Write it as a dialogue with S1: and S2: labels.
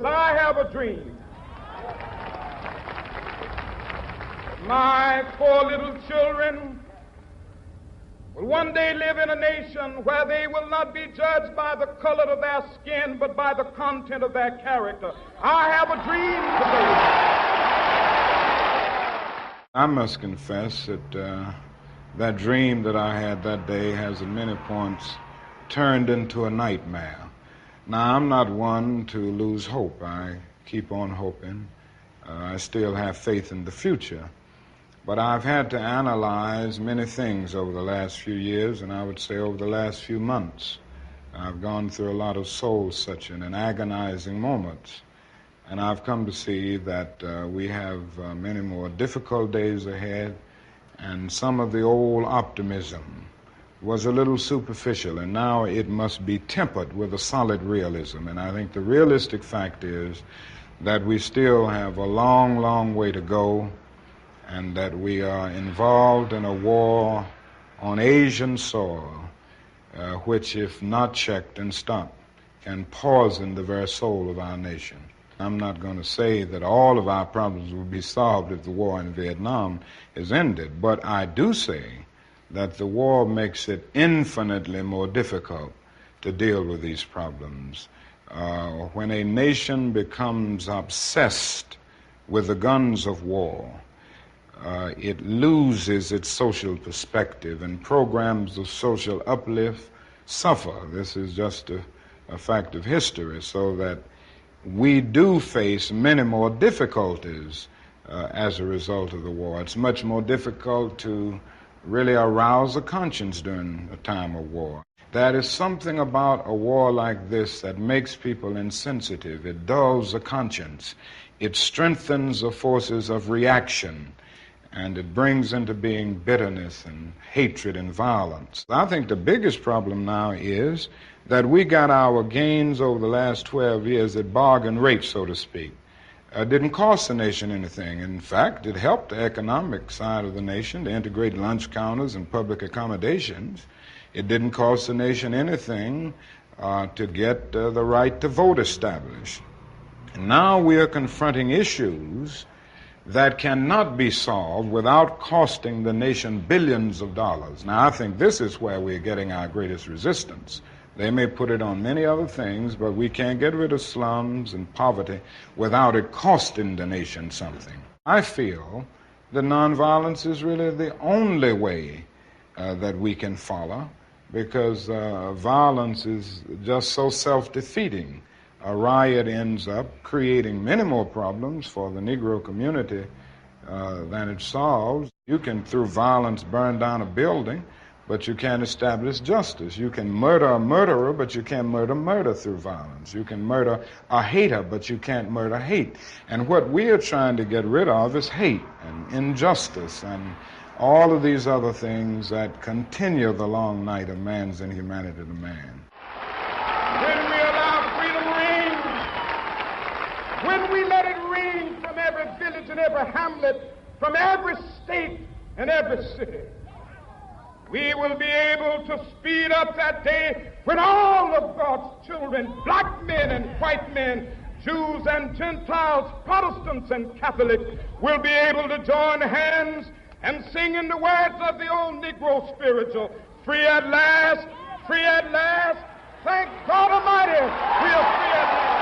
S1: I have a dream. My poor little children will one day live in a nation where they will not be judged by the color of their skin, but by the content of their character. I have a dream today.
S2: I must confess that that dream that I had that day has at many points turned into a nightmare. Now, I'm not one to lose hope. I keep on hoping. I still have faith in the future. But I've had to analyze many things over the last few years, and I would say over the last few months. I've gone through a lot of soul-searching and agonizing moments, and I've come to see that we have many more difficult days ahead, and some of the old optimism was a little superficial, and now it must be tempered with a solid realism. And I think the realistic fact is that we still have a long, long way to go, and that we are involved in a war on Asian soil, which, if not checked and stopped, can poison the very soul of our nation. I'm not going to say that all of our problems will be solved if the war in Vietnam is ended, but I do say that the war makes it infinitely more difficult to deal with these problems. When a nation becomes obsessed with the guns of war, it loses its social perspective, and programs of social uplift suffer. This is just a fact of history, so that we do face many more difficulties as a result of the war. It's much more difficult to really arouse a conscience during a time of war. There is something about a war like this that makes people insensitive. It dulls the conscience. It strengthens the forces of reaction, and it brings into being bitterness and hatred and violence. I think the biggest problem now is that we got our gains over the last 12 years at bargain rate, so to speak. It didn't cost the nation anything. In fact, it helped the economic side of the nation to integrate lunch counters and public accommodations. It didn't cost the nation anything to get the right to vote established. And now we are confronting issues that cannot be solved without costing the nation billions of dollars. Now, I think this is where we're getting our greatest resistance. They may put it on many other things, but we can't get rid of slums and poverty without it costing the nation something. I feel that nonviolence is really the only way that we can follow, because violence is just so self-defeating. A riot ends up creating many more problems for the Negro community than it solves. You can, through violence, burn down a building, but you can't establish justice. You can murder a murderer, but you can't murder through violence. You can murder a hater, but you can't murder hate. And what we are trying to get rid of is hate and injustice and all of these other things that continue the long night of man's inhumanity to man.
S1: When we allow freedom reign, when we let it reign from every village and every hamlet, from every state and every city, we will be able to speed up that day when all of God's children, black men and white men, Jews and Gentiles, Protestants and Catholics, will be able to join hands and sing in the words of the old Negro spiritual, free at last, thank God Almighty, we are free at last.